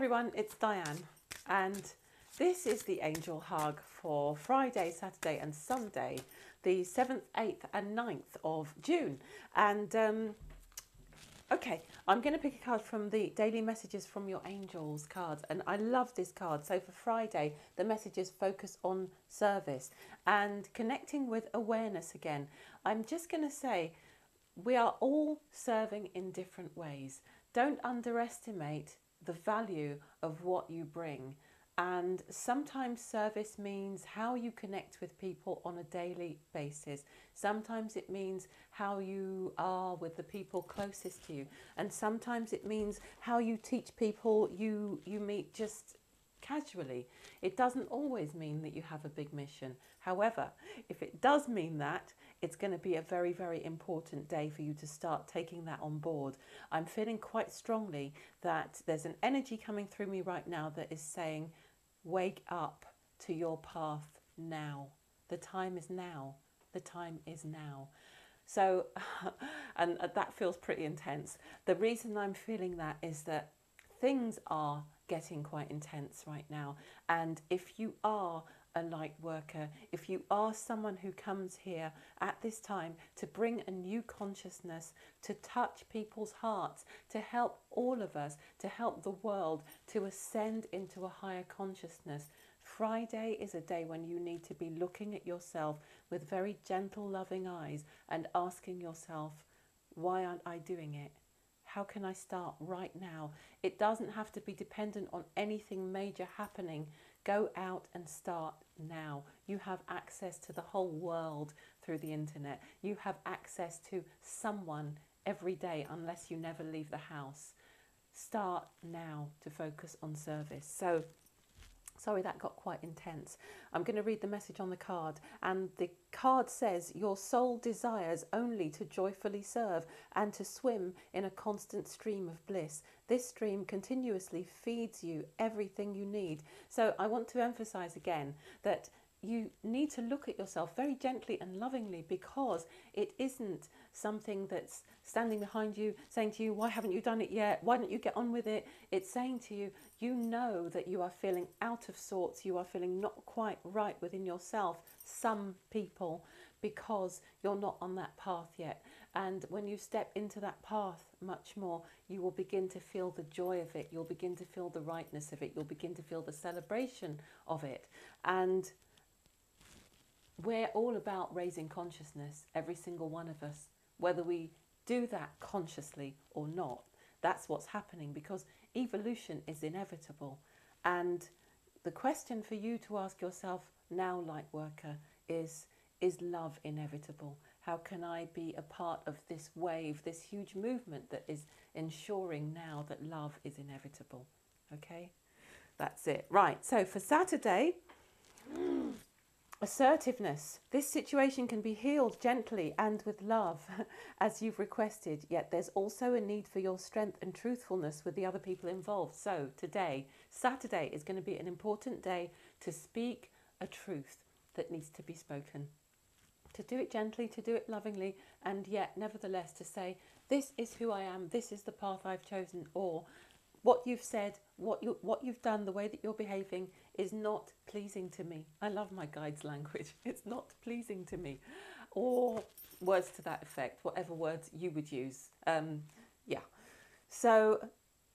everyone, it's Diane, and this is the Angel Hug for Friday, Saturday and Sunday, the 7th, 8th and 9th of June. And okay, I'm going to pick a card from the Daily Messages from Your Angels cards, and I love this card. So for Friday, the messages focus on service and connecting with awareness again. I'm just going to say we are all serving in different ways. Don't underestimate the value of what you bring. And sometimes service means how you connect with people on a daily basis. Sometimes it means how you are with the people closest to you. And sometimes it means how you teach people you meet just casually. It doesn't always mean that you have a big mission. However, if it does mean that, it's going to be a very, very important day for you to start taking that on board. I'm feeling quite strongly that there's an energy coming through me right now that is saying, wake up to your path now. The time is now. The time is now. So, and that feels pretty intense. The reason I'm feeling that is that things are getting quite intense right now. And if you are a light worker, if you are someone who comes here at this time to bring a new consciousness, to touch people's hearts, to help all of us, to help the world to ascend into a higher consciousness, Friday is a day when you need to be looking at yourself with very gentle, loving eyes and asking yourself, why aren't I doing it? How can I start right now? It doesn't have to be dependent on anything major happening. Go out and start now. You have access to the whole world through the internet. You have access to someone every day unless you never leave the house. Start now to focus on service. So, sorry, that got quite intense. I'm going to read the message on the card. And the card says, your soul desires only to joyfully serve and to swim in a constant stream of bliss. This stream continuously feeds you everything you need. So I want to emphasize again that you need to look at yourself very gently and lovingly, because it isn't something that's standing behind you saying to you, why haven't you done it yet? Why don't you get on with it? It's saying to you, you know that you are feeling out of sorts. You are feeling not quite right within yourself, some people, because you're not on that path yet. And when you step into that path much more, you will begin to feel the joy of it. You'll begin to feel the rightness of it. You'll begin to feel the celebration of it. And we're all about raising consciousness, every single one of us, whether we do that consciously or not. That's what's happening, because evolution is inevitable. And the question for you to ask yourself now, light worker, is love inevitable? How can I be a part of this wave, this huge movement that is ensuring now that love is inevitable? Okay, that's it. Right, so for Saturday, assertiveness. This situation can be healed gently and with love as you've requested, yet there's also a need for your strength and truthfulness with the other people involved. So today, Saturday, is going to be an important day to speak a truth that needs to be spoken. To do it gently, to do it lovingly, and yet nevertheless to say, this is who I am, this is the path I've chosen, or what you've said, what you've done, the way that you're behaving is not pleasing to me. I love my guide's language. It's not pleasing to me. Or words to that effect, whatever words you would use. Yeah. So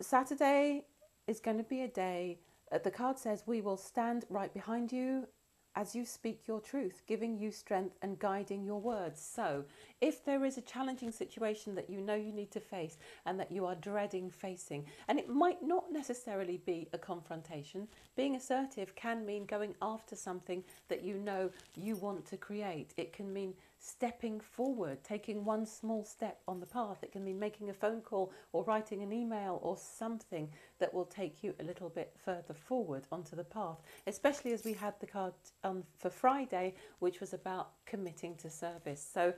Saturday is going to be a day, the card says, we will stand right behind you as you speak your truth, giving you strength and guiding your words. So if there is a challenging situation that you know you need to face and that you are dreading facing, and it might not necessarily be a confrontation, being assertive can mean going after something that you know you want to create. It can mean stepping forward, taking one small step on the path. It can mean making a phone call or writing an email or something that will take you a little bit further forward onto the path, especially as we had the card for Friday, which was about committing to service. So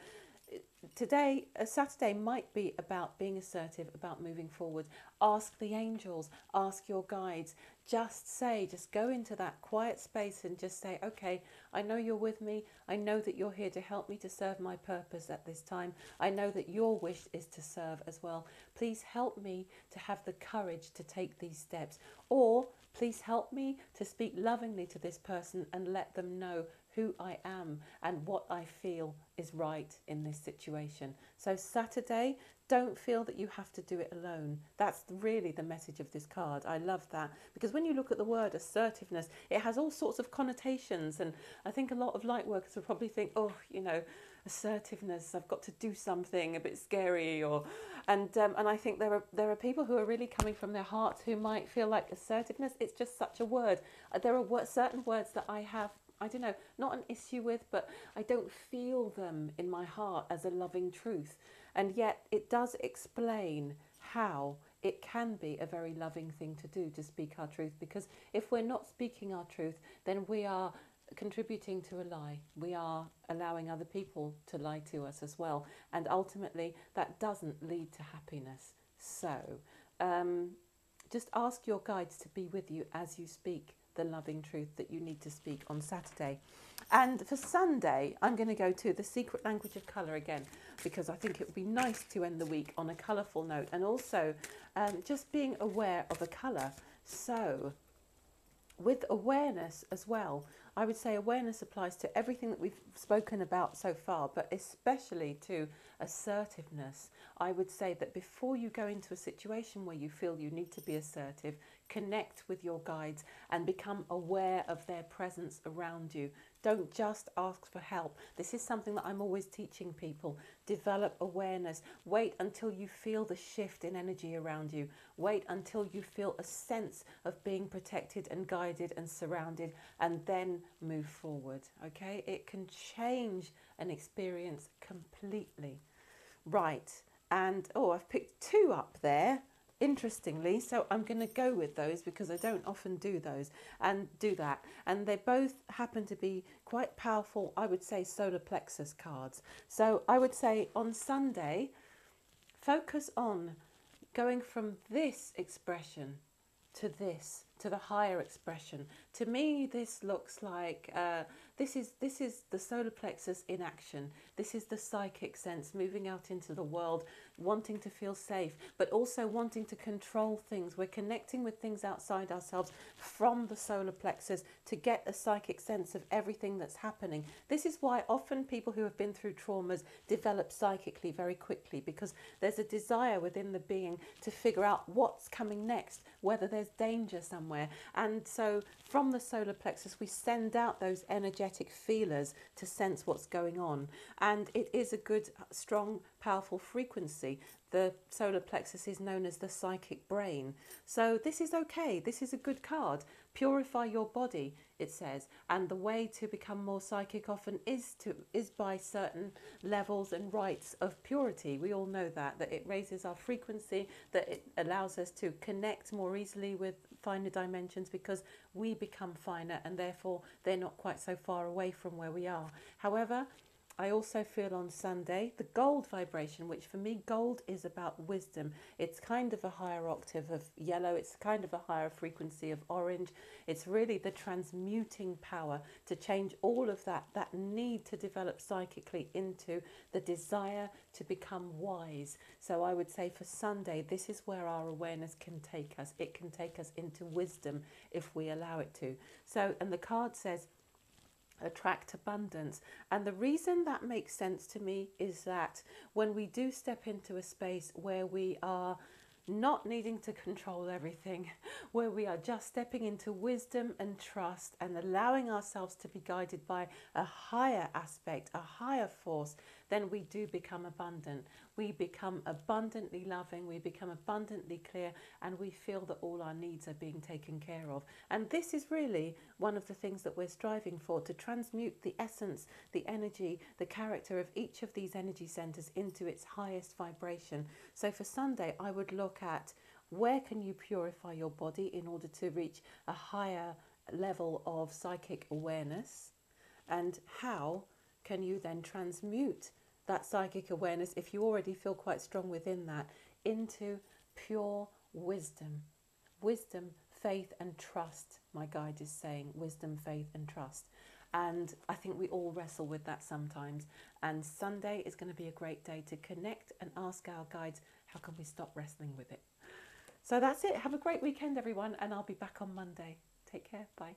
today, a Saturday might be about being assertive, about moving forward. Ask the angels, ask your guides. Just go into that quiet space and just say, okay, I know you're with me. I know that you're here to help me to serve my purpose at this time. I know that your wish is to serve as well. Please help me to have the courage to take these steps. Or please help me to speak lovingly to this person and let them know who I am and what I feel is right in this situation. So Saturday, don't feel that you have to do it alone. That's really the message of this card. I love that, because when you look at the word assertiveness, it has all sorts of connotations, and I think a lot of light workers will probably think, oh, you know, assertiveness, I've got to do something a bit scary, and I think there are people who are really coming from their hearts who might feel like assertiveness, it's just such a word. There are certain words that I have, I don't know, not an issue with, but I don't feel them in my heart as a loving truth. And yet it does explain how it can be a very loving thing to do, to speak our truth. Because if we're not speaking our truth, then we are contributing to a lie. We are allowing other people to lie to us as well. And ultimately, that doesn't lead to happiness. So just ask your guides to be with you as you speak the loving truth that you need to speak on Saturday. And for Sunday, I'm going to go to the secret language of colour again, because I think it would be nice to end the week on a colourful note, and also just being aware of a colour. So with awareness as well, I would say awareness applies to everything that we've spoken about so far, but especially to assertiveness. I would say that before you go into a situation where you feel you need to be assertive, connect with your guides and become aware of their presence around you. Don't just ask for help. This is something that I'm always teaching people. Develop awareness. Wait until you feel the shift in energy around you. Wait until you feel a sense of being protected and guided and surrounded, and then move forward. Okay? It can change an experience completely. Right. And, oh, I've picked 2 up there, interestingly, so I'm going to go with those because I don't often do those and do that. And they both happen to be quite powerful, I would say, solar plexus cards. So I would say on Sunday, focus on going from this expression to this, to the higher expression. To me, this looks like this is the solar plexus in action. This is the psychic sense, moving out into the world, wanting to feel safe, but also wanting to control things. We're connecting with things outside ourselves from the solar plexus to get a psychic sense of everything that's happening. This is why often people who have been through traumas develop psychically very quickly, because there's a desire within the being to figure out what's coming next, whether there's danger somewhere. And so from the solar plexus, we send out those energetic feelers to sense what's going on. And it is a good, strong, powerful frequency. The solar plexus is known as the psychic brain. So this is okay. This is a good card. Purify your body, it says. And the way to become more psychic often is by certain levels and rites of purity. We all know that it raises our frequency, that it allows us to connect more easily with finer dimensions because we become finer, and therefore they're not quite so far away from where we are. However, I also feel on Sunday the gold vibration, which for me, gold is about wisdom. It's kind of a higher octave of yellow. It's kind of a higher frequency of orange. It's really the transmuting power to change all of that need to develop psychically into the desire to become wise. So I would say for Sunday, this is where our awareness can take us. It can take us into wisdom if we allow it to. So, and the card says, attract abundance. And the reason that makes sense to me is that when we do step into a space where we are not needing to control everything, where we are just stepping into wisdom and trust and allowing ourselves to be guided by a higher aspect, a higher force, then we do become abundant. We become abundantly loving, we become abundantly clear, and we feel that all our needs are being taken care of. And this is really one of the things that we're striving for, to transmute the essence, the energy, the character of each of these energy centers into its highest vibration. So for Sunday, I would look at where can you purify your body in order to reach a higher level of psychic awareness, and how can you then transmute that psychic awareness, if you already feel quite strong within that, into pure wisdom. Wisdom, faith and trust, my guide is saying. Wisdom, faith and trust. And I think we all wrestle with that sometimes. And Sunday is going to be a great day to connect and ask our guides, how can we stop wrestling with it? So that's it. Have a great weekend, everyone. And I'll be back on Monday. Take care. Bye.